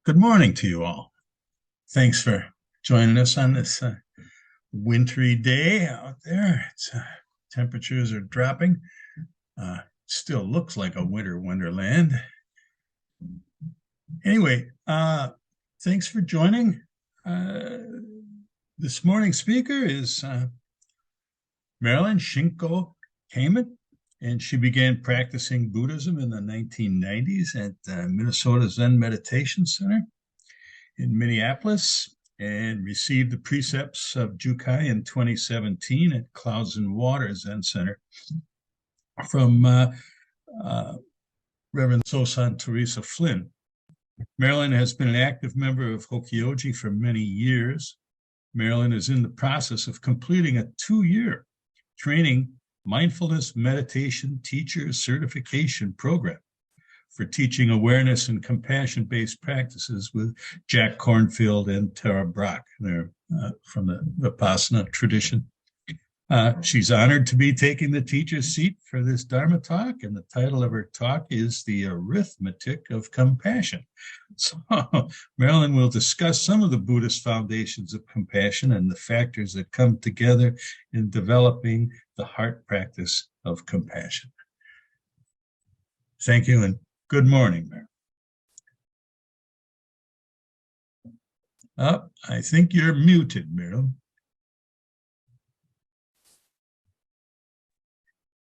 Good morning to you all. Thanks for joining us on this wintry day out there. Temperatures are dropping. Still looks like a wonderland. Anyway, thanks for joining. This morning's speaker is Marilyn Shinko Kaman, and she began practicing Buddhism in the 1990s at the Minnesota Zen Meditation Center in Minneapolis, and received the precepts of jukai in 2017 at Clouds and Water Zen Center from Reverend Sosan Teresa Flynn. Marilyn has been an active member of Hokyoji for many years. Marilyn is in the process of completing a 2-year training mindfulness meditation teacher certification program for teaching awareness and compassion-based practices with Jack Kornfield and Tara Brach. They're from the vipassana tradition. She's honored to be taking the teacher's seat for this Dharma talk, and the title of her talk is The Arithmetic of Compassion. So Marilyn will discuss some of the Buddhist foundations of compassion and the factors that come together in developing the heart practice of compassion. Thank you, and good morning, Marilyn. I think you're muted, Marilyn.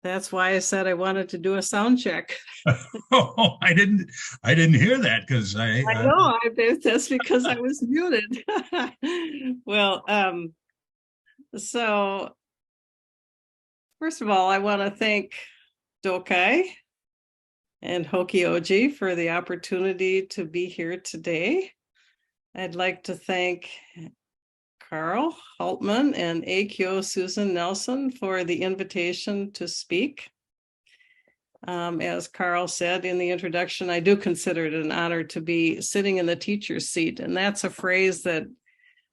That's why I said I wanted to do a sound check. Oh, I didn't hear that because I know that's because I was muted. Well, so first of all, I want to thank Dokai and Hokyoji for the opportunity to be here today. I'd like to thank Carl Haltman and A.Q. Susan Nelson for the invitation to speak. As Carl said in the introduction, I do consider it an honor to be sitting in the teacher's seat, and that's a phrase that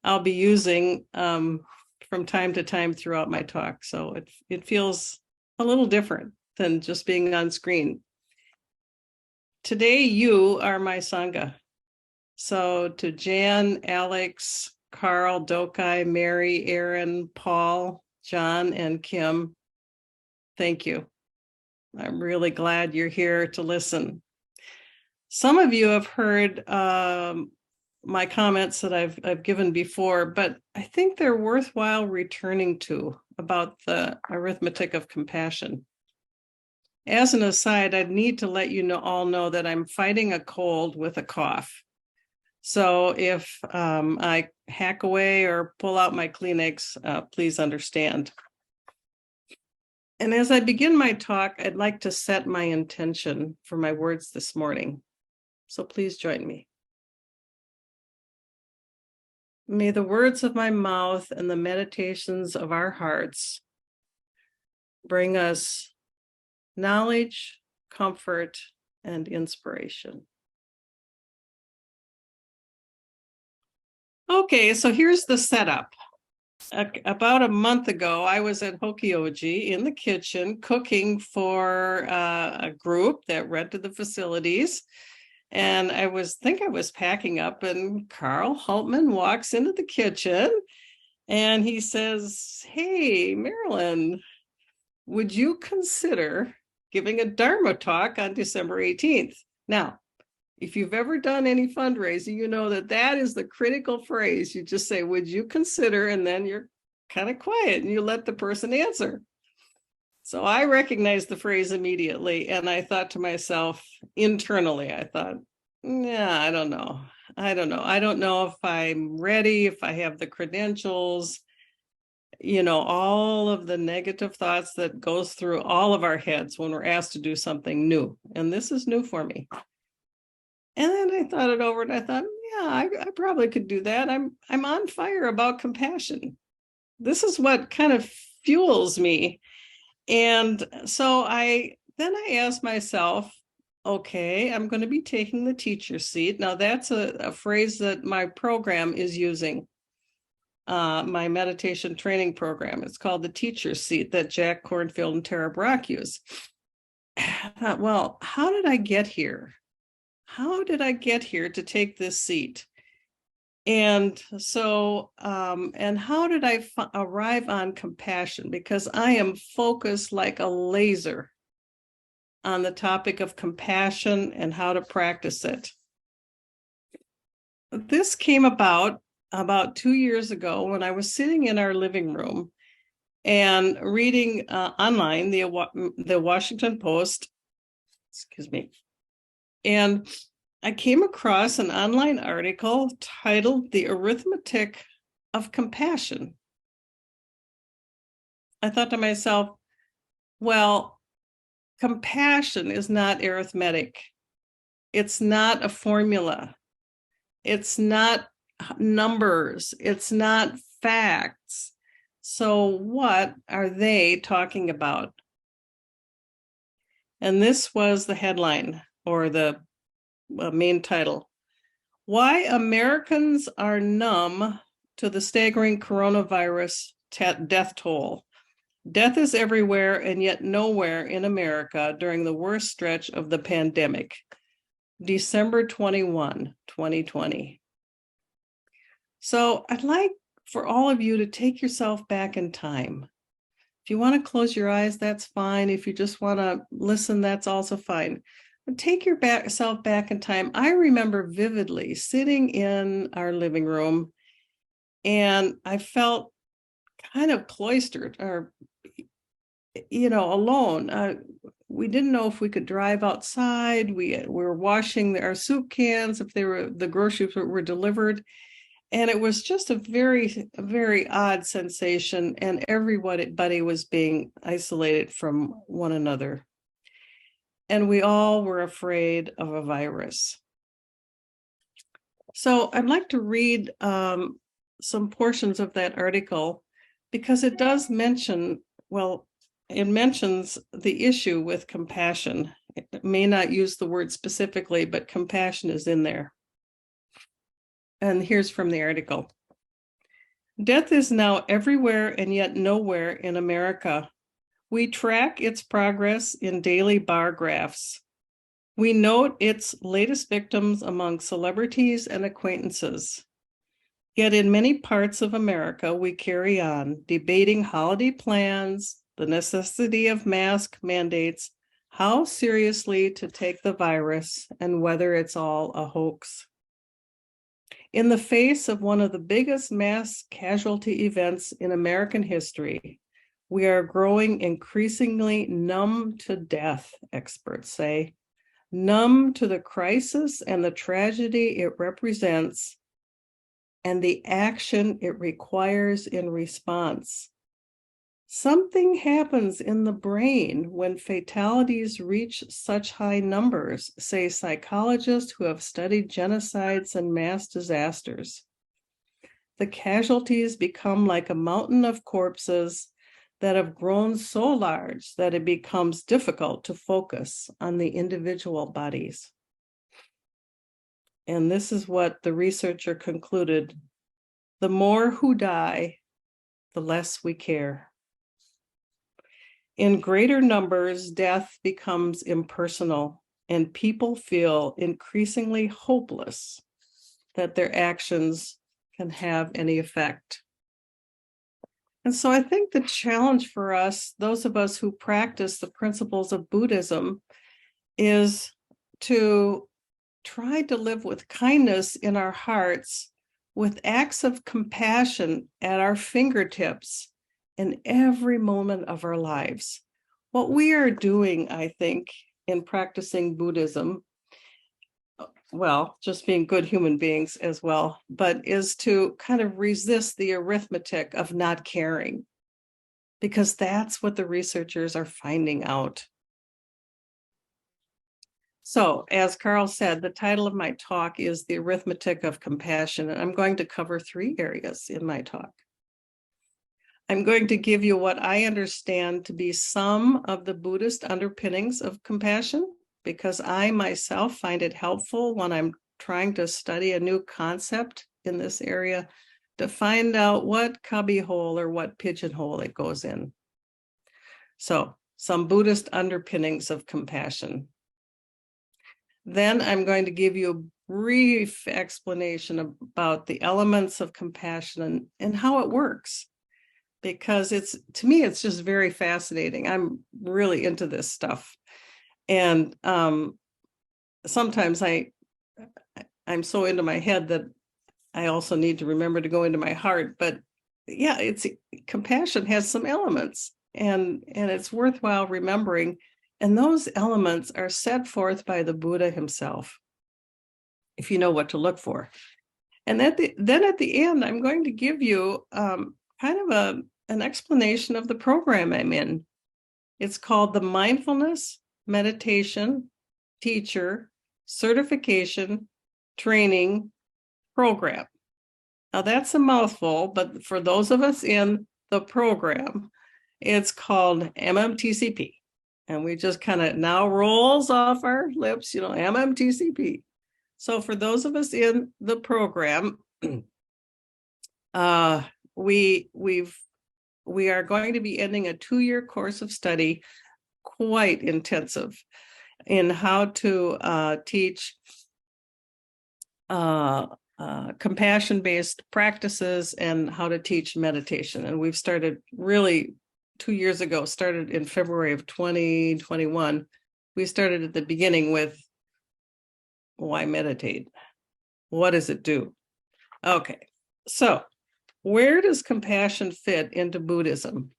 I'll be using from time to time throughout my talk. So it feels a little different than just being on screen. Today, you are my Sangha. So to Jan, Alex, Carl, Dokai, Mary, Aaron, Paul, John, and Kim, thank you. I'm really glad you're here to listen. Some of you have heard my comments that I've given before, but I think they're worthwhile returning to about the arithmetic of compassion. As an aside, I'd need to let you all know that I'm fighting a cold with a cough. So if I hack away or pull out my Kleenex, please understand. And as I begin my talk, I'd like to set my intention for my words this morning. So please join me. May the words of my mouth and the meditations of our hearts bring us knowledge, comfort, and inspiration. Okay, so here's the setup. About a month ago, I was at Hokyoji in the kitchen cooking for a group that rented the facilities. And I was packing up, and Carl Haltman walks into the kitchen and he says, "Hey, Marilyn, would you consider giving a Dharma talk on December 18th? Now, if you've ever done any fundraising, you know that is the critical phrase. You just say, would you consider, and then you're kind of quiet and you let the person answer. So I recognized the phrase immediately, and I thought to myself internally, I thought, yeah, I don't know. I don't know if I'm ready, if I have the credentials, all of the negative thoughts that goes through all of our heads when we're asked to do something new. And this is new for me. And then I thought it over and I thought, yeah, I probably could do that. I'm on fire about compassion. This is what kind of fuels me. And so I asked myself, okay, I'm going to be taking the teacher seat. Now that's a phrase that my program is using, my meditation training program. It's called the teacher seat that Jack Kornfield and Tara Brach use. I thought, well, how did I get here? how did I get here to take this seat? And so, and how did I arrive on compassion? Because I am focused like a laser on the topic of compassion and how to practice it. This came about 2 years ago when I was sitting in our living room and reading online the Washington Post, excuse me, and I came across an online article titled "The Arithmetic of Compassion." I thought to myself, well, compassion is not arithmetic. It's not a formula. It's not numbers. It's not facts. So what are they talking about? And this was the headline, or the main title: Why Americans Are Numb to the Staggering Coronavirus Death Toll. Death is everywhere and yet nowhere in America during the worst stretch of the pandemic. December 21, 2020. So I'd like for all of you to take yourself back in time. If you want to close your eyes, that's fine. If you just want to listen, that's also fine. But take yourself back in time. I remember vividly sitting in our living room, and I felt kind of cloistered, or alone. We didn't know if we could drive outside. We were washing our soup cans if the groceries were delivered. And it was just a very, very odd sensation. And everybody was being isolated from one another. And we all were afraid of a virus. So I'd like to read some portions of that article, because it does mention, it mentions the issue with compassion. It may not use the word specifically, but compassion is in there. And here's from the article. Death is now everywhere and yet nowhere in America. We track its progress in daily bar graphs. We note its latest victims among celebrities and acquaintances. Yet in many parts of America, we carry on debating holiday plans, the necessity of mask mandates, how seriously to take the virus, and whether it's all a hoax. In the face of one of the biggest mass casualty events in American history, we are growing increasingly numb to death, experts say, numb to the crisis and the tragedy it represents, and the action it requires in response. Something happens in the brain when fatalities reach such high numbers, say psychologists who have studied genocides and mass disasters. The casualties become like a mountain of corpses that have grown so large that it becomes difficult to focus on the individual bodies. And this is what the researcher concluded: the more who die, the less we care. In greater numbers, death becomes impersonal, and people feel increasingly hopeless that their actions can have any effect. And so I think the challenge for us, those of us who practice the principles of Buddhism, is to try to live with kindness in our hearts, with acts of compassion at our fingertips in every moment of our lives. What we are doing, I think, in practicing Buddhism, just being good human beings as well, but is to kind of resist the arithmetic of not caring, because that's what the researchers are finding out. So, as Carl said, the title of my talk is The Arithmetic of Compassion, and I'm going to cover 3 areas in my talk. I'm going to give you what I understand to be some of the Buddhist underpinnings of compassion, because I myself find it helpful when I'm trying to study a new concept in this area to find out what cubbyhole or what pigeonhole it goes in. So, some Buddhist underpinnings of compassion. Then I'm going to give you a brief explanation about the elements of compassion and how it works, because to me, it's just very fascinating. I'm really into this stuff. And sometimes I'm so into my head that I also need to remember to go into my heart. But yeah, compassion has some elements, and it's worthwhile remembering. And those elements are set forth by the Buddha himself, if you know what to look for. And then at the end, I'm going to give you kind of an explanation of the program I'm in. It's called the Mindfulness Meditation Teacher Certification Training Program. Now that's a mouthful, but for those of us in the program, it's called MMTCP. And we just kind of now rolls off our lips, MMTCP. So for those of us in the program, we are going to be ending a 2-year course of study, quite intensive, in how to teach compassion-based practices and how to teach meditation. And we've started really 2 years ago, started in February of 2021. We started at the beginning with, why meditate? What does it do? Okay, so where does compassion fit into Buddhism?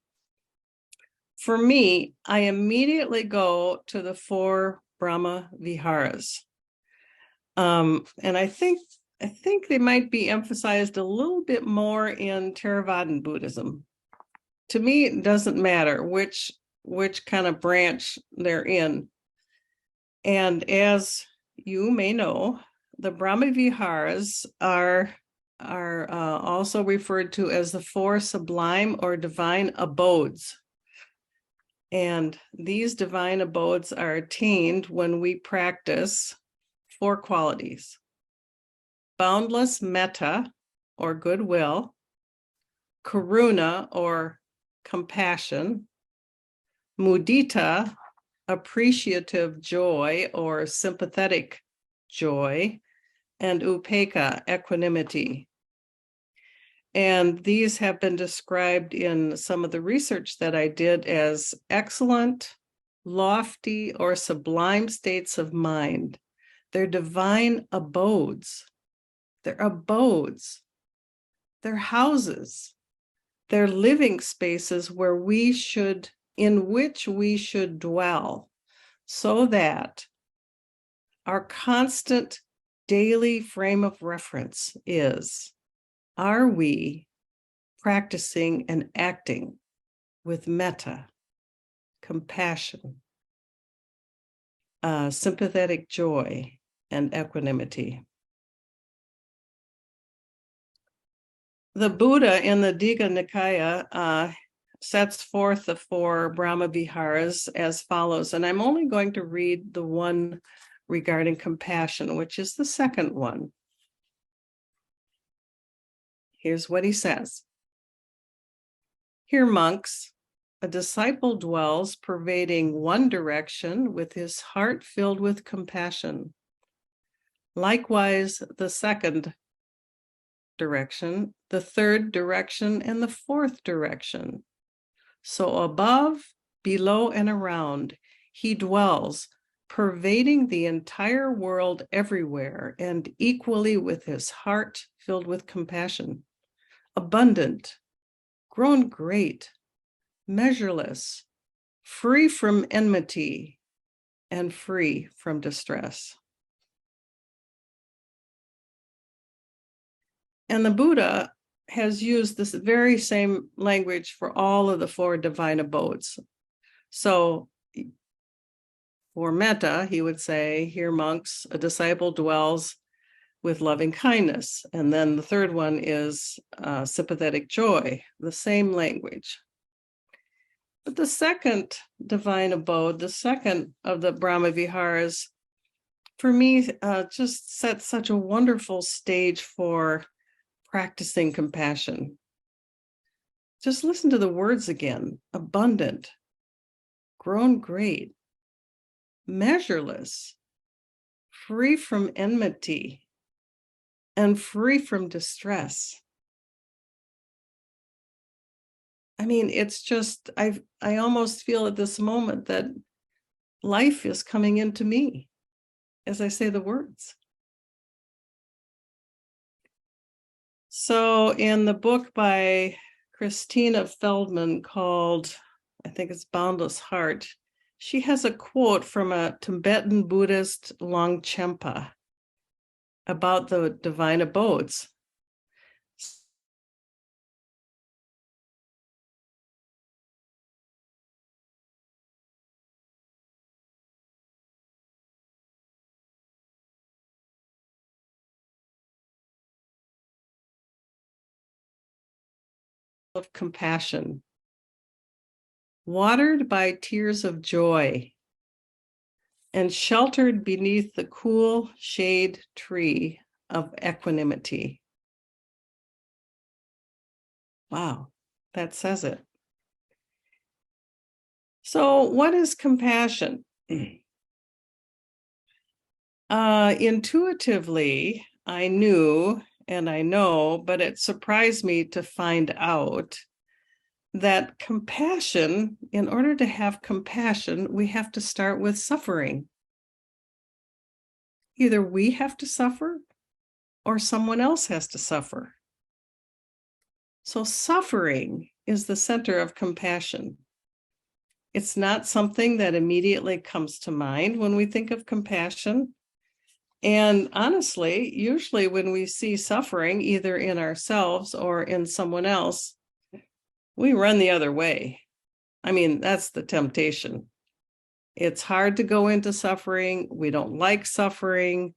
For me, I immediately go to the 4 Brahma Viharas. And I think they might be emphasized a little bit more in Theravadan Buddhism. To me, it doesn't matter which kind of branch they're in. And as you may know, the Brahma Viharas are also referred to as the 4 sublime or divine abodes. And these divine abodes are attained when we practice 4 qualities: boundless metta, or goodwill; karuna, or compassion; mudita, appreciative joy or sympathetic joy; and upekkha, equanimity. And these have been described in some of the research that I did as excellent, lofty, or sublime states of mind. They're divine abodes. They're abodes. They're houses. They're living spaces in which we should dwell, so that our constant daily frame of reference is, are we practicing and acting with metta, compassion, sympathetic joy, and equanimity? The Buddha in the Digha Nikaya sets forth the 4 Brahma Viharas as follows, and I'm only going to read the one regarding compassion, which is the second one. Here's what he says. Here, monks, a disciple dwells pervading one direction with his heart filled with compassion. Likewise, the second direction, the third direction, and the fourth direction. So above, below, and around, he dwells, pervading the entire world everywhere, and equally with his heart filled with compassion, abundant, grown great, measureless, free from enmity, and free from distress. And the Buddha has used this very same language for all of the 4 divine abodes. So for metta, he would say, here, monks, a disciple dwells with loving kindness. And then the third one is sympathetic joy, the same language. But the second divine abode, the second of the Brahma Viharas, for me, just sets such a wonderful stage for practicing compassion. Just listen to the words again: abundant, grown great, measureless, free from enmity, and free from distress. I mean, it's just, I almost feel at this moment that life is coming into me as I say the words. So in the book by Christina Feldman called, I think it's Boundless Heart, she has a quote from a Tibetan Buddhist Longchenpa about the divine abodes. Of compassion, watered by tears of joy, and sheltered beneath the cool shade tree of equanimity. Wow, that says it. So, what is compassion? Intuitively, I knew and I know, but it surprised me to find out that compassion, in order to have compassion, we have to start with suffering. Either we have to suffer or someone else has to suffer. So suffering is the center of compassion. It's not something that immediately comes to mind when we think of compassion. And honestly, usually when we see suffering, either in ourselves or in someone else, we run the other way. I mean, that's the temptation. It's hard to go into suffering. We don't like suffering.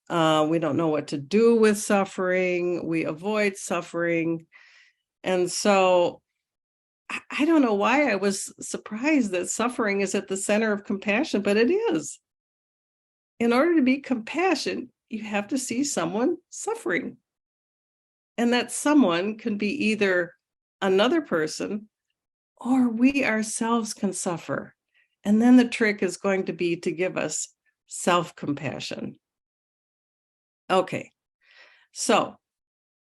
We don't know what to do with suffering. We avoid suffering. And so I don't know why I was surprised that suffering is at the center of compassion, but it is. In order to be compassionate, you have to see someone suffering. And that someone can be either another person or we ourselves can suffer. And then the trick is going to be to give us self-compassion. Okay, so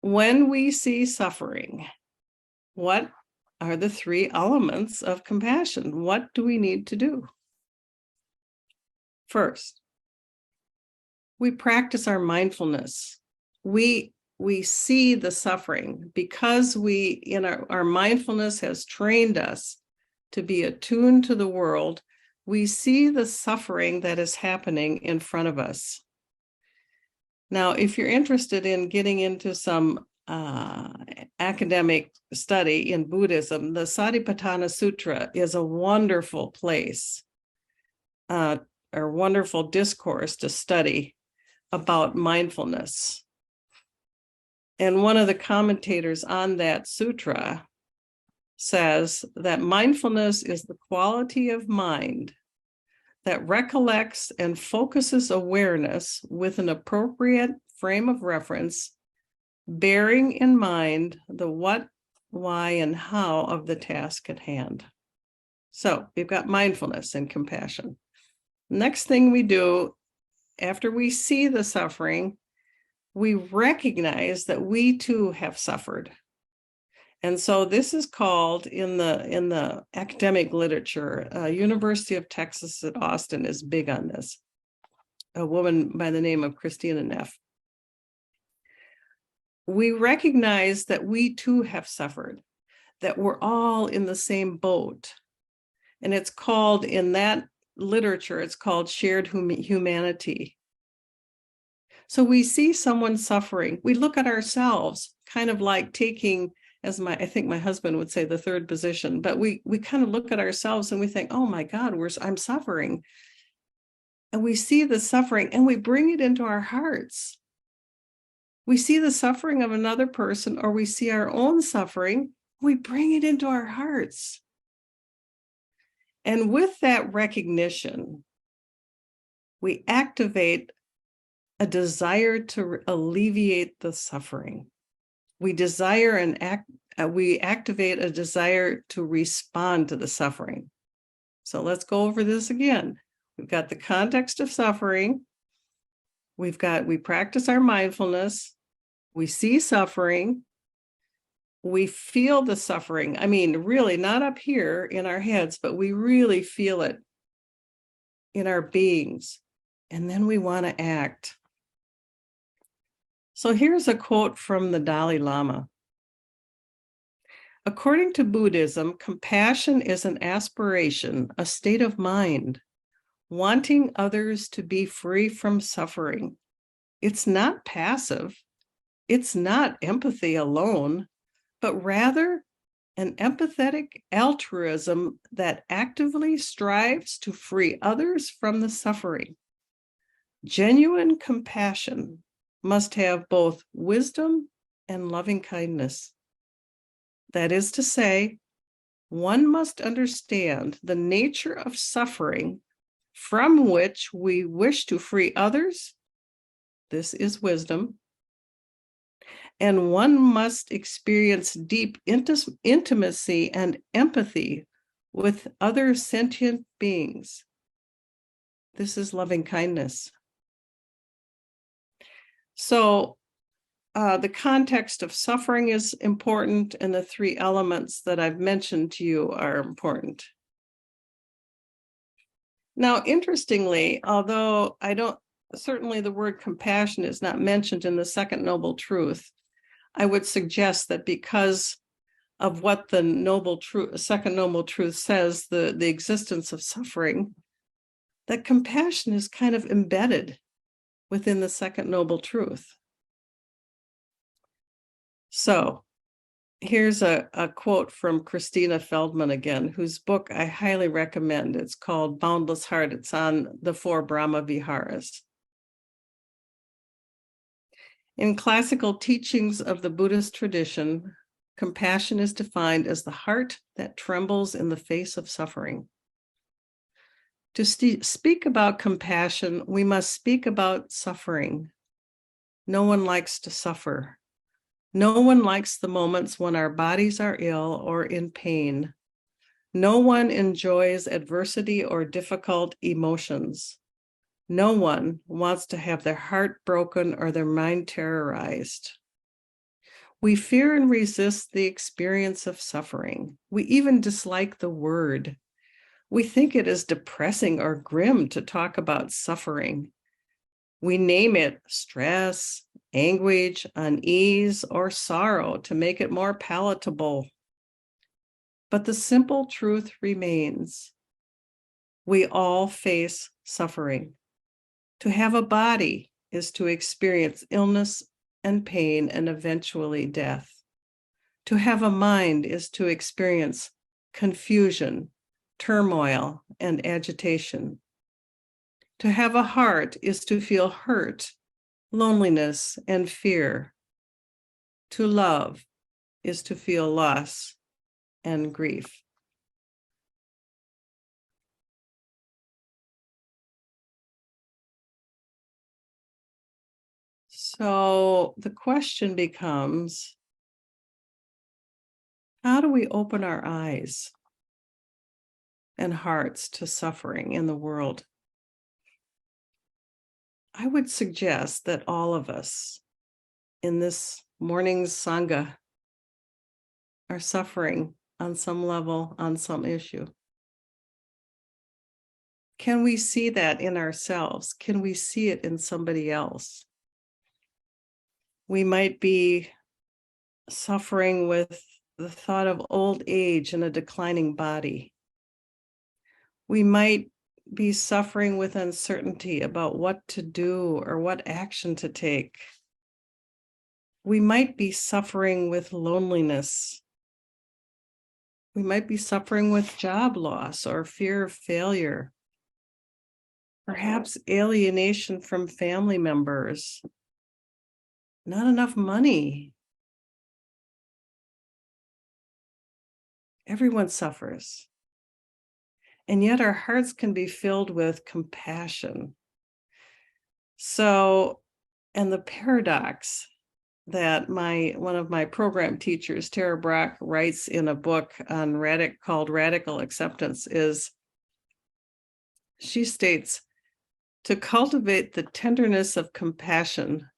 when we see suffering, what are the three elements of compassion? What do we need to do? First, we practice our mindfulness. We see the suffering because our mindfulness has trained us to be attuned to the world. We see the suffering that is happening in front of us. Now, if you're interested in getting into some academic study in Buddhism, the Satipatthana Sutra is a wonderful place, or wonderful discourse to study about mindfulness. And one of the commentators on that sutra says that mindfulness is the quality of mind that recollects and focuses awareness with an appropriate frame of reference, bearing in mind the what, why, and how of the task at hand. So we've got mindfulness and compassion. Next thing we do, after we see the suffering, we recognize that we too have suffered. And so this is called in the academic literature, University of Texas at Austin is big on this. A woman by the name of Christina Neff. We recognize that we too have suffered, that we're all in the same boat. And it's called, in that literature, it's called shared humanity. So we see someone suffering. We look at ourselves, kind of like taking, as I think my husband would say, the third position, but we kind of look at ourselves and we think, oh my God, I'm suffering. And we see the suffering and we bring it into our hearts. We see the suffering of another person, or we see our own suffering, we bring it into our hearts. And with that recognition, we activate a desire to alleviate the suffering. We activate a desire to respond to the suffering. So let's go over this again. We've got the context of suffering. We practice our mindfulness, we see suffering, we feel the suffering. I mean, really not up here in our heads, but we really feel it in our beings. And then we want to act. So here's a quote from the Dalai Lama. According to Buddhism, compassion is an aspiration, a state of mind, wanting others to be free from suffering. It's not passive. It's not empathy alone, but rather an empathetic altruism that actively strives to free others from the suffering. Genuine compassion must have both wisdom and loving kindness. That is to say, one must understand the nature of suffering from which we wish to free others. This is wisdom. And one must experience deep intimacy and empathy with other sentient beings. This is loving kindness. So the context of suffering is important, and the three elements that I've mentioned to you are important. Now, interestingly, although certainly the word compassion is not mentioned in the second noble truth, I would suggest that because of what the second noble truth says, the existence of suffering, that compassion is kind of embedded within the second noble truth. So here's a quote from Christina Feldman again, whose book I highly recommend. It's called Boundless Heart. It's on the 4 Brahma Viharas. In classical teachings of the Buddhist tradition, compassion is defined as the heart that trembles in the face of suffering. To speak about compassion, we must speak about suffering. No one likes to suffer. No one likes the moments when our bodies are ill or in pain. No one enjoys adversity or difficult emotions. No one wants to have their heart broken or their mind terrorized. We fear and resist the experience of suffering. We even dislike the word. We think it is depressing or grim to talk about suffering. We name it stress, anguish, unease, or sorrow to make it more palatable. But the simple truth remains. We all face suffering. To have a body is to experience illness and pain and eventually death. To have a mind is to experience confusion, turmoil, and agitation. To have a heart is to feel hurt, loneliness, and fear. To love is to feel loss and grief. So the question becomes, how do we open our eyes and hearts to suffering in the world? I would suggest that all of us in this morning's Sangha are suffering on some level, on some issue. Can we see that in ourselves? Can we see it in somebody else? We might be suffering with the thought of old age and a declining body. We might be suffering with uncertainty about what to do or what action to take. We might be suffering with loneliness. We might be suffering with job loss or fear of failure. Perhaps alienation from family members. Not enough money. Everyone suffers. And yet our hearts can be filled with compassion. So, and the paradox that one of my program teachers, Tara Brach, writes in a book on called Radical Acceptance is, she states, to cultivate the tenderness of compassion,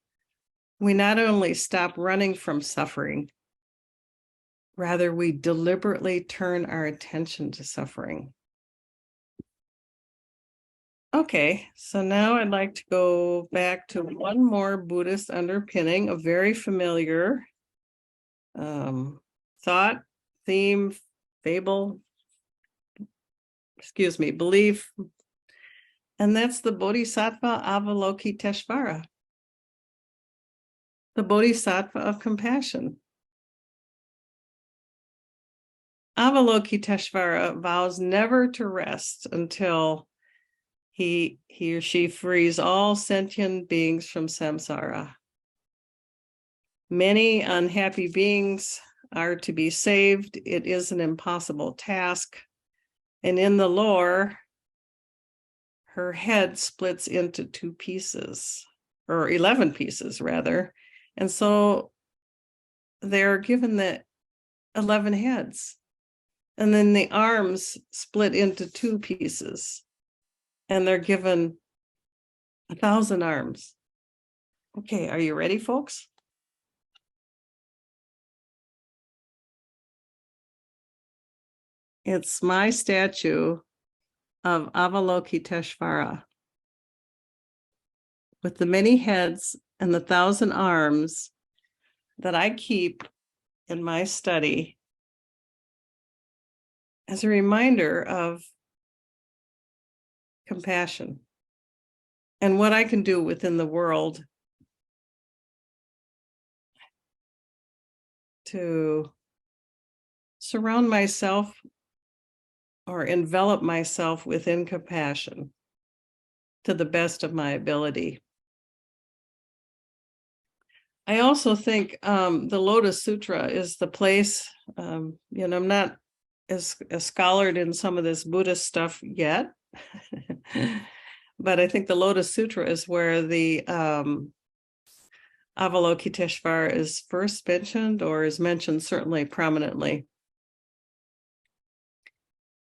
we not only stop running from suffering, rather we deliberately turn our attention to suffering. Okay, so now I'd like to go back to one more Buddhist underpinning, a very familiar thought, theme, fable, belief, and that's the Bodhisattva Avalokiteshvara, the Bodhisattva of compassion. Avalokiteshvara vows never to rest until he or she frees all sentient beings from samsara. Many unhappy beings are to be saved. It is an impossible task. And in the lore, her head splits into 2 pieces, or 11 pieces rather. And so they're given the 11 heads. And then the arms split into 2 pieces. And they're given 1,000 arms. Okay, are you ready, folks? It's my statue of Avalokiteshvara with the many heads and the 1,000 arms that I keep in my study as a reminder of compassion and what I can do within the world to surround myself or envelop myself within compassion to the best of my ability. I also think the Lotus Sutra is the place, I'm not as scholared in some of this Buddhist stuff yet, but I think the Lotus Sutra is where the Avalokiteshvara is first mentioned, or is mentioned certainly prominently.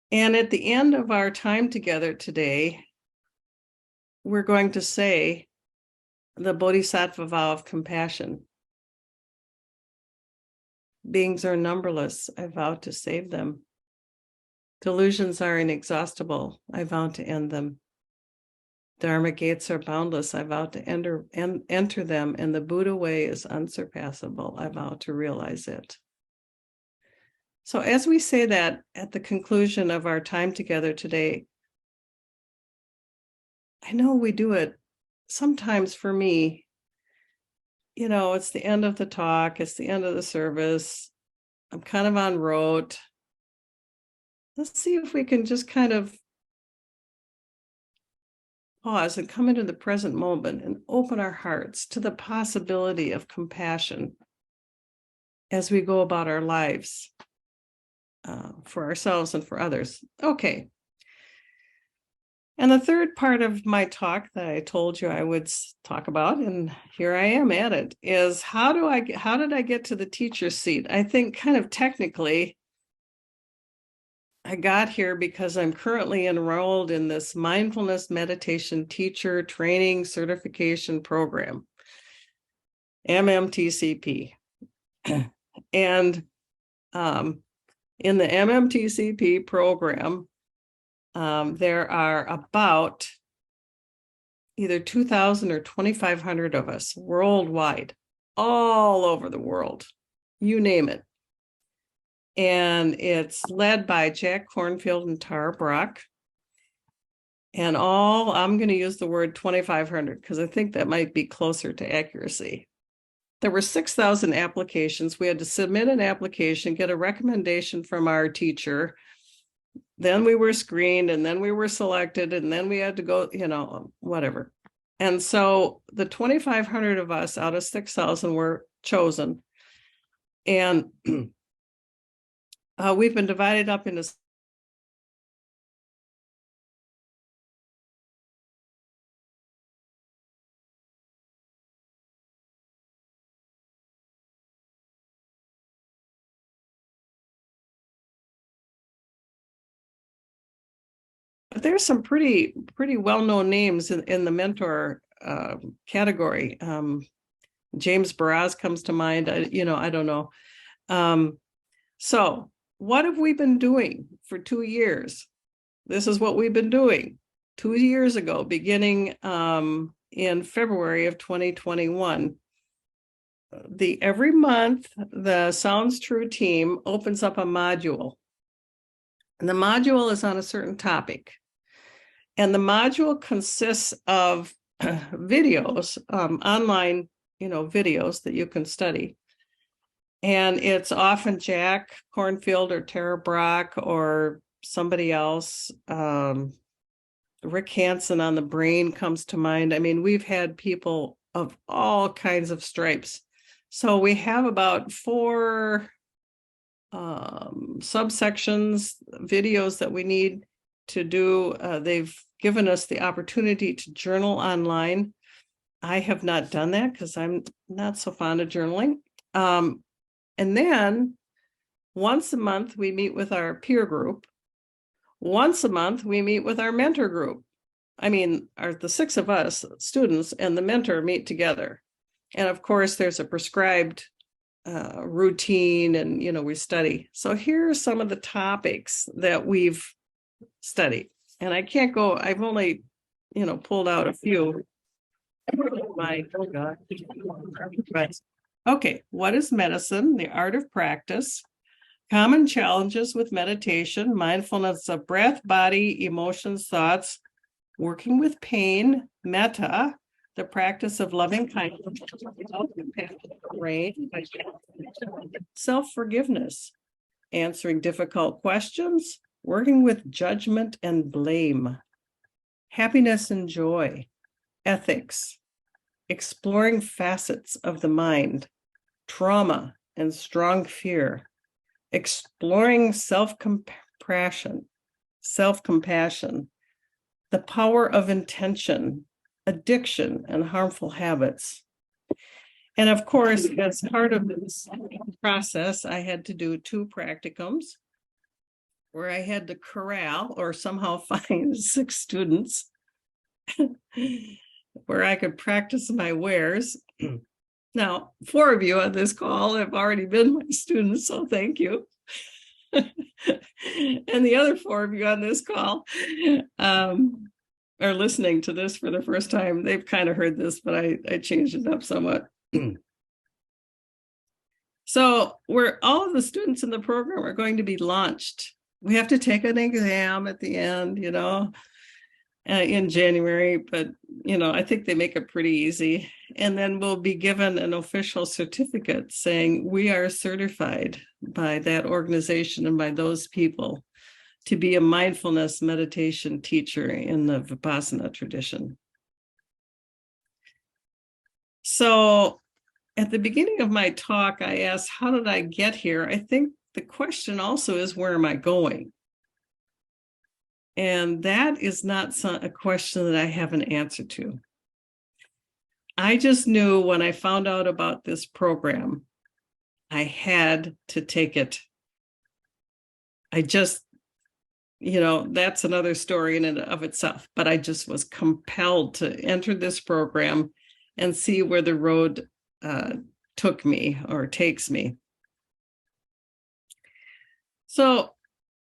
And at the end of our time together today, we're going to say the Bodhisattva vow of compassion. Beings are numberless. I vow to save them. Delusions are inexhaustible. I vow to end them. Dharma gates are boundless. I vow to enter them, and the Buddha way is unsurpassable. I vow to realize it. So as we say that at the conclusion of our time together today, I know we do it sometimes. For me, it's the end of the talk, it's the end of the service. I'm kind of on rote. Let's see if we can just kind of pause and come into the present moment and open our hearts to the possibility of compassion as we go about our lives, for ourselves and for others. Okay. And the third part of my talk that I told you I would talk about, and here I am at it, is how did I get to the teacher's seat? I think kind of technically, I got here because I'm currently enrolled in this Mindfulness Meditation Teacher Training Certification Program, MMTCP. And in the MMTCP program, there are about either 2,000 or 2,500 of us worldwide, all over the world, you name it. And it's led by Jack Kornfield and Tara Brach. And I'm going to use the word 2,500 because I think that might be closer to accuracy. There were 6,000 applications. We had to submit an application, get a recommendation from our teacher. Then we were screened, and then we were selected, and then we had to go, whatever. And so the 2,500 of us out of 6,000 were chosen. And we've been divided up into But there's some pretty well-known names in the mentor category. James Baraz comes to mind. I don't know. So what have we been doing for 2 years? This is what we've been doing 2 years ago, beginning in February of 2021. Every month, the Sounds True team opens up a module. And the module is on a certain topic. And the module consists of videos, online, videos that you can study. And it's often Jack Kornfield or Tara Brach or somebody else. Rick Hansen on the brain comes to mind. I mean, we've had people of all kinds of stripes. So we have about 4 subsections, videos that we need to do. They've given us the opportunity to journal online. I have not done that because I'm not so fond of journaling. And then once a month, we meet with our peer group. Once a month, we meet with our mentor group. I mean, the 6 of us, students, and the mentor meet together. And of course, there's a prescribed routine and, we study. So here are some of the topics that we've studied. And I can't go, I've only, pulled out a few. Oh God. Right. Okay. What is medicine? The art of practice. Common challenges with meditation, mindfulness of breath, body, emotions, thoughts, working with pain, metta, the practice of loving kindness, self-forgiveness, answering difficult questions, working with judgment and blame, happiness and joy, ethics, exploring facets of the mind, trauma and strong fear, exploring self-compassion, the power of intention, addiction, and harmful habits. And of course, as part of this process, I had to do 2 practicums where I had to corral or somehow find 6 students where I could practice my wares. Now, 4 of you on this call have already been my students, so thank you. And the other 4 of you on this call are listening to this for the first time. They've kind of heard this, but I changed it up somewhat. So all of the students in the program are going to be launched. We have to take an exam at the end, in January, but, I think they make it pretty easy. And then we'll be given an official certificate saying we are certified by that organization and by those people to be a mindfulness meditation teacher in the vipassana tradition. So at the beginning of my talk, I asked, how did I get here? I think the question also is, where am I going? And that is not a question that I have an answer to. I just knew when I found out about this program, I had to take it. I just, that's another story in and of itself, but I just was compelled to enter this program and see where the road took me or takes me. So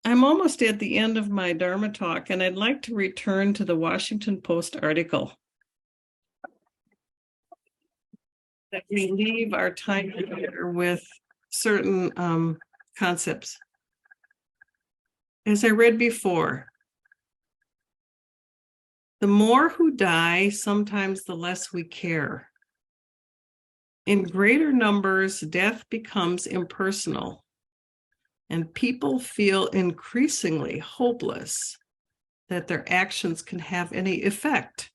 I'm almost at the end of my Dharma talk, and I'd like to return to the Washington Post article that we leave our time here with certain concepts. As I read before, the more who die, sometimes the less we care. In greater numbers, death becomes impersonal, and people feel increasingly hopeless that their actions can have any effect.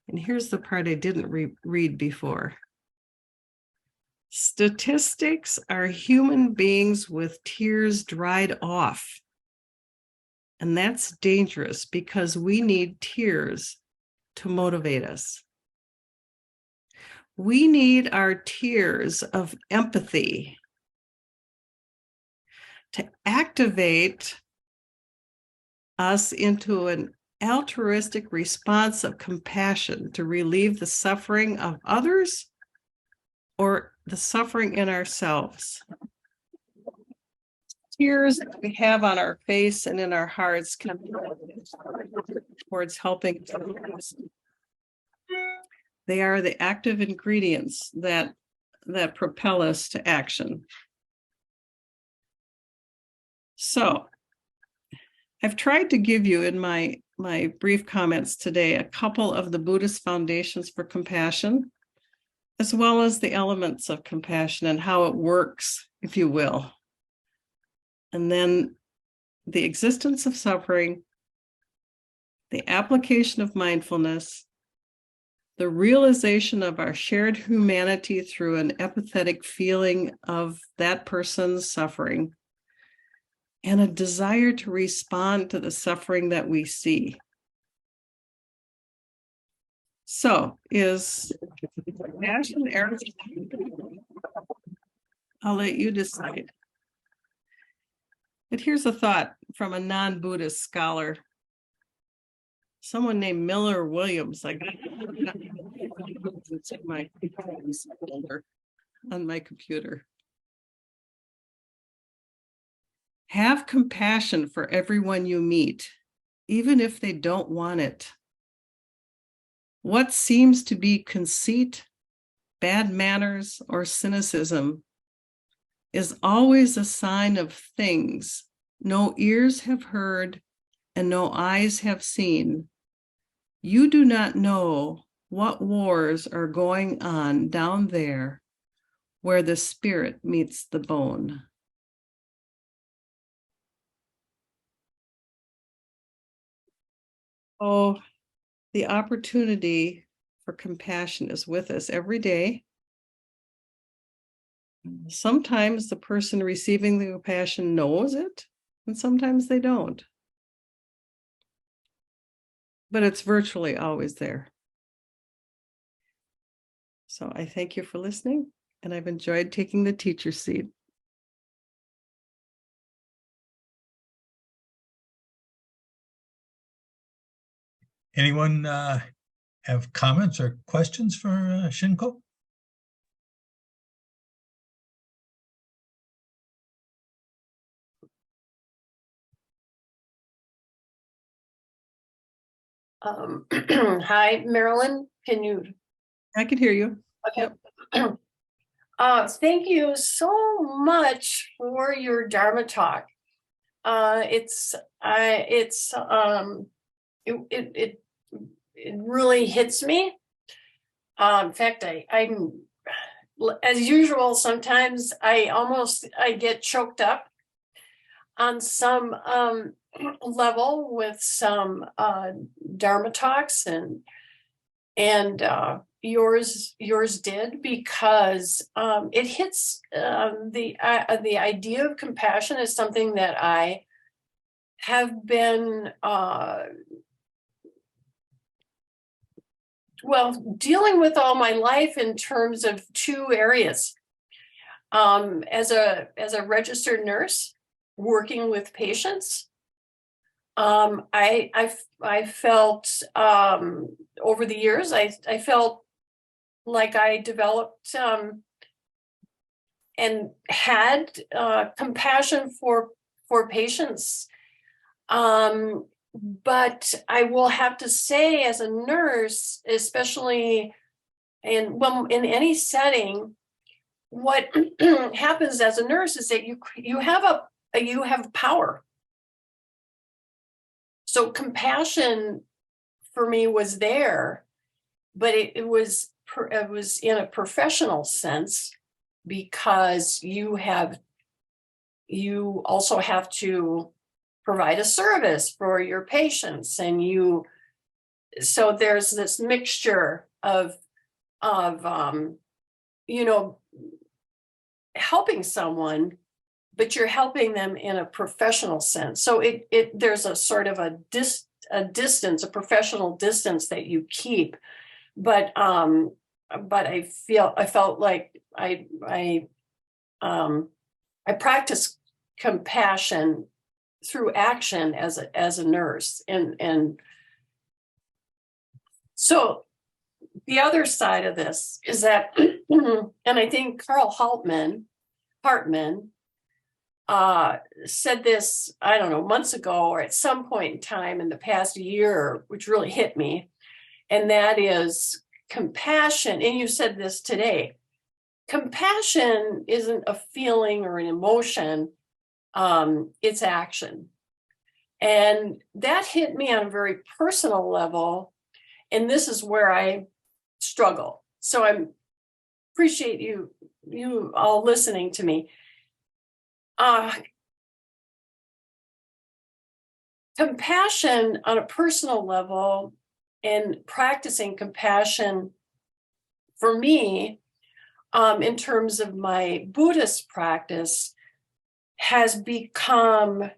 And here's the part I didn't read before. Statistics are human beings with tears dried off. And that's dangerous because we need tears to motivate us. We need our tears of empathy to activate us into an altruistic response of compassion to relieve the suffering of others or the suffering in ourselves. Tears that we have on our face and in our hearts can be towards helping others. They are the active ingredients that propel us to action. So I've tried to give you in my brief comments today a couple of the Buddhist foundations for compassion, as well as the elements of compassion and how it works, if you will. And then the existence of suffering, the application of mindfulness, the realization of our shared humanity through an empathetic feeling of that person's suffering, and a desire to respond to the suffering that we see. So, is compassion error? I'll let you decide. But here's a thought from a non-Buddhist scholar, someone named Miller Williams. I got my folder on my computer. Have compassion for everyone you meet, even if they don't want it. What seems to be conceit, bad manners, or cynicism is always a sign of things no ears have heard and no eyes have seen. You do not know what wars are going on down there where the spirit meets the bone. Oh, the opportunity for compassion is with us every day. Sometimes the person receiving the compassion knows it, and sometimes they don't. But it's virtually always there. So I thank you for listening, and I've enjoyed taking the teacher seat. Anyone have comments or questions for Shinko? Hi, Marilyn. Can you? I can hear you. Okay. Yep. Thank you so much for your Dharma talk. It really hits me. In fact, I'm as usual. Sometimes I get choked up on some level with some Dharma talks, and yours did, because it hits the idea of compassion is something that I have been dealing with all my life in terms of two areas. As a registered nurse working with patients, I felt over the years, I felt like I developed and had compassion for patients. But I will have to say, as a nurse, especially in any setting, what happens as a nurse is that you have power. So compassion for me was there, but it was in a professional sense, because you also have to provide a service for your patients, and so there's this mixture of helping someone, but you're helping them in a professional sense. So there's a sort of a distance, a professional distance that you keep. But I felt like I practice compassion through action as a nurse. And so the other side of this is that, and I think Carl Hartman said this, I don't know, months ago or at some point in time in the past year, which really hit me. And that is compassion. And you said this today. Compassion isn't a feeling or an emotion. It's action. And that hit me on a very personal level. And this is where I struggle. So I appreciate you all listening to me. Compassion on a personal level and practicing compassion for me, in terms of my Buddhist practice, has become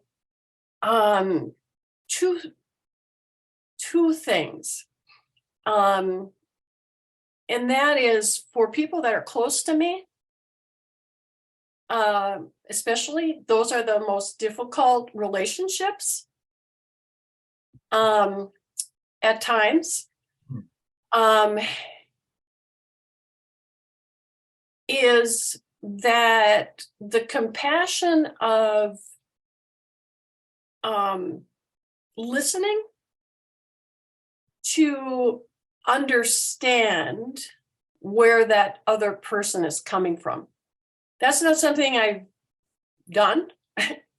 two things. And that is for people that are close to me, especially, those are the most difficult relationships at times, is that the compassion of listening to understand where that other person is coming from. That's not something I've done,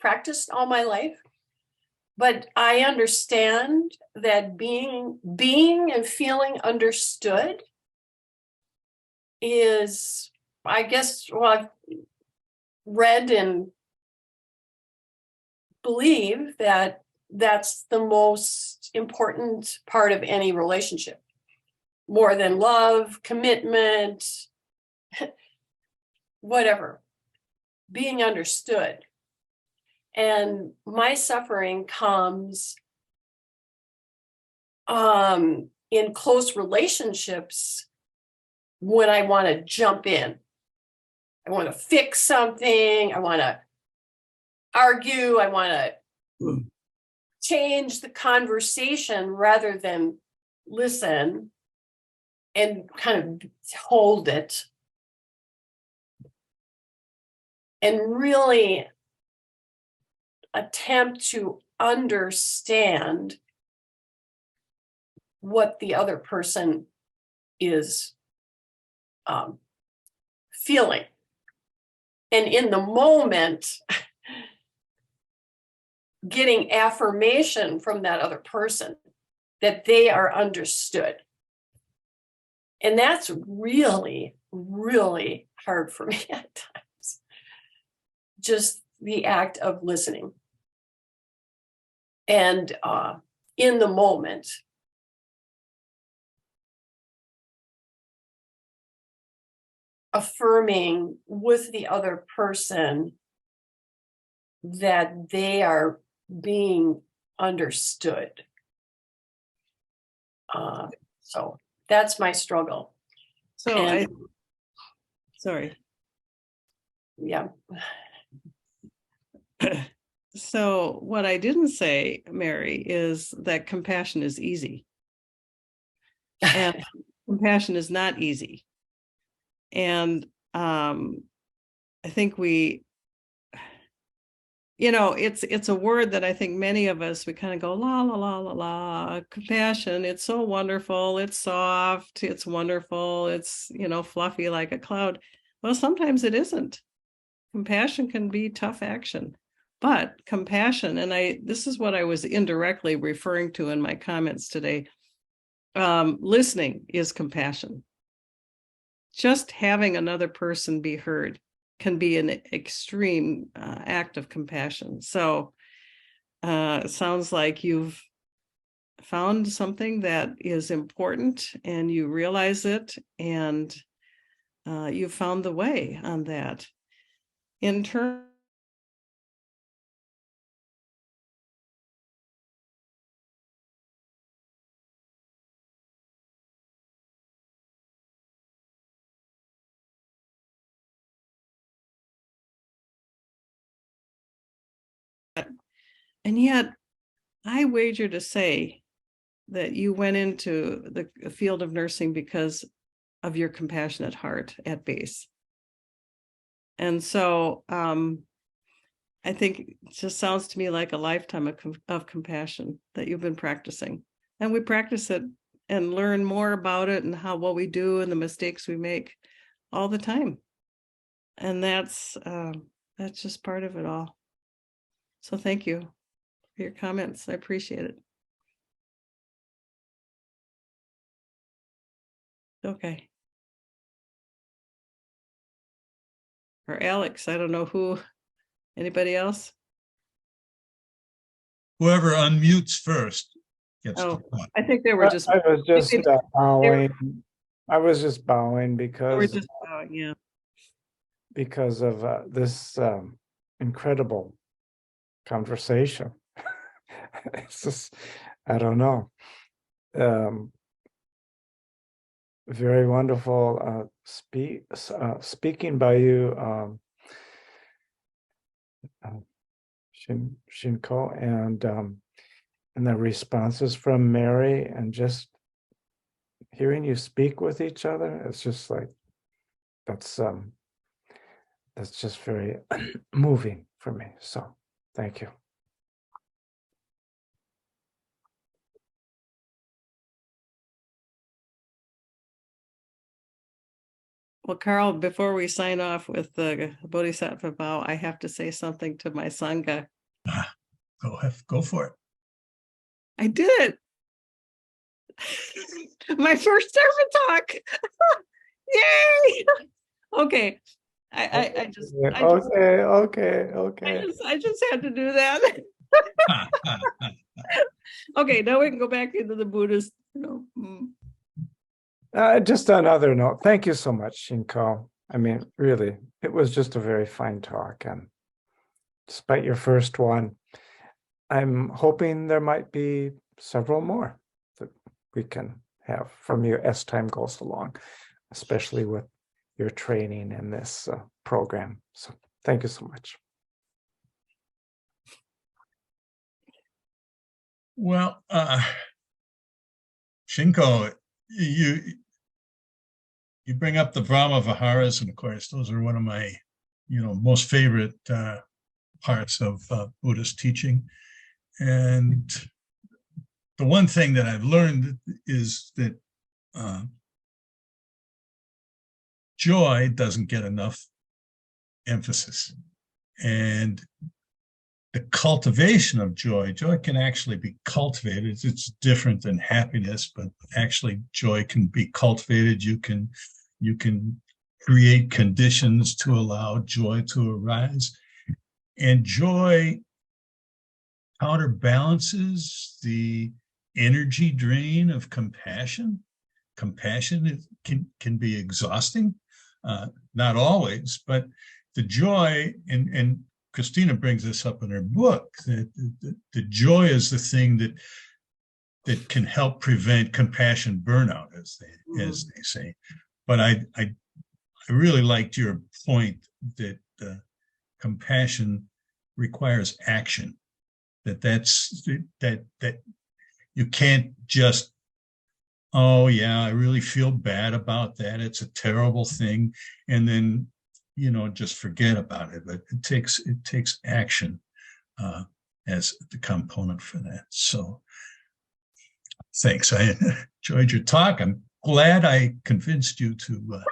practiced all my life, but I understand that being and feeling understood is, I guess, well, I've read and believe that that's the most important part of any relationship, more than love, commitment, whatever, being understood. And my suffering comes in close relationships when I want to jump in. I want to fix something. I want to argue. I want to change the conversation rather than listen and kind of hold it and really attempt to understand what the other person is feeling. And in the moment, getting affirmation from that other person that they are understood. And that's really, really hard for me at times. Just the act of listening. And in the moment, affirming with the other person that they are being understood. So that's my struggle. So And, sorry. Yeah. So what I didn't say, Mary, is that compassion is easy. And compassion is not easy. And I think it's a word that I think many of us, we kind of go, la, la, la, la, la, compassion. It's so wonderful. It's soft. It's wonderful. It's, fluffy like a cloud. Well, sometimes it isn't. Compassion can be tough action, but compassion, and this is what I was indirectly referring to in my comments today. Listening is compassion. Just having another person be heard can be an extreme act of compassion. So it sounds like you've found something that is important and you realize it, and you found the way on that. In turn, And yet, I wager to say that you went into the field of nursing because of your compassionate heart at base. And so I think it just sounds to me like a lifetime of compassion that you've been practicing. And we practice it and learn more about it and what we do and the mistakes we make all the time. And that's just part of it all. So thank you for your comments. I appreciate it. Okay. Or Alex, I don't know who. Anybody else? Whoever unmutes first gets Oh, to talk. I think they were just. I was just bowing. They were just bowing because yeah. because of this incredible conversation. It's just, I don't know. Very wonderful speaking by you, Shinko, and the responses from Mary, and just hearing you speak with each other. It's just like that's just very moving for me. So thank you. Well, Carl, before we sign off with the Bodhisattva vow, I have to say something to my Sangha. Go for it. I did it. My first Dharma talk. Yay! Okay. I just had to do that. Okay, now we can go back into the Buddhist, Just another note. Thank you so much, Shinko. I mean, really, it was just a very fine talk. And despite your first one, I'm hoping there might be several more that we can have from you as time goes along, especially with your training in this program. So thank you so much. Well, Shinko, you bring up the Brahma Viharas, and of course, those are one of my, most favorite parts of Buddhist teaching. And the one thing that I've learned is that joy doesn't get enough emphasis. And the cultivation of joy can actually be cultivated. It's different than happiness, but actually joy can be cultivated. You can create conditions to allow joy to arise. And joy counterbalances the energy drain of compassion. Compassion can be exhausting, not always, but the joy, and Christina brings this up in her book, that the joy is the thing that can help prevent compassion burnout, as they say. But I really liked your point that compassion requires action. That you can't just, oh yeah, I really feel bad about that, it's a terrible thing, and then just forget about it. But it takes action as the component for that. So thanks. I enjoyed your talk. I'm glad I convinced you to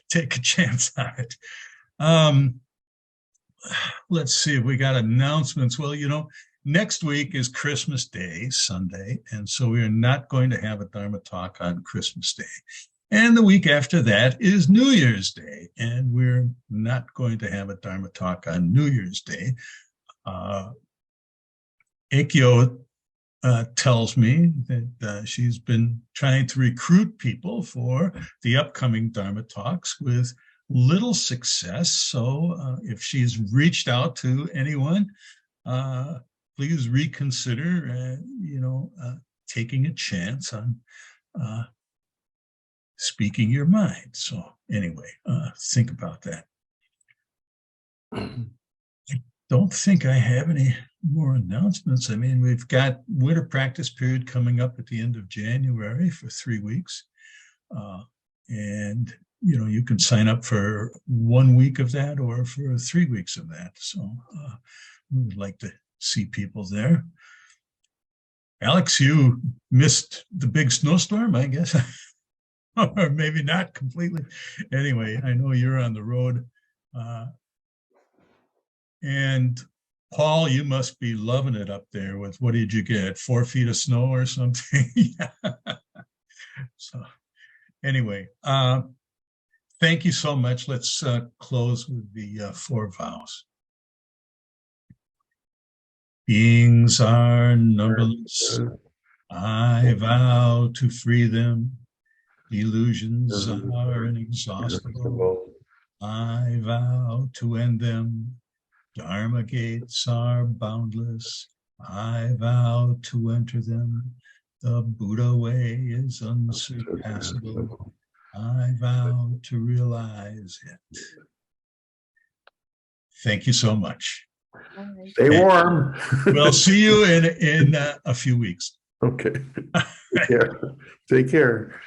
take a chance on it. Let's see if we got announcements. Well, next week is Christmas Day, Sunday, and so we are not going to have a Dharma talk on Christmas Day. And the week after that is New Year's Day, and we're not going to have a Dharma talk on New Year's Day. Aikyo tells me that she's been trying to recruit people for the upcoming Dharma talks with little success. So if she's reached out to anyone, please reconsider, taking a chance on speaking your mind. So anyway, think about that. I don't think I have any more announcements. I mean, we've got winter practice period coming up at the end of January for 3 weeks. And, you can sign up for 1 week of that or for 3 weeks of that. So we would like to see people there. Alex, you missed the big snowstorm, I guess, or maybe not completely. Anyway, I know you're on the road. And Paul, you must be loving it up there with, what did you get, 4 feet of snow or something? Yeah. So anyway, thank you so much. Let's close with the 4 vows. Beings are numberless. I vow to free them. Illusions are inexhaustible. I vow to end them. Dharma gates are boundless. I vow to enter them. The Buddha way is unsurpassable. I vow to realize it. Thank you so much. Stay warm. We'll see you in a few weeks. Okay. Take care. Take care.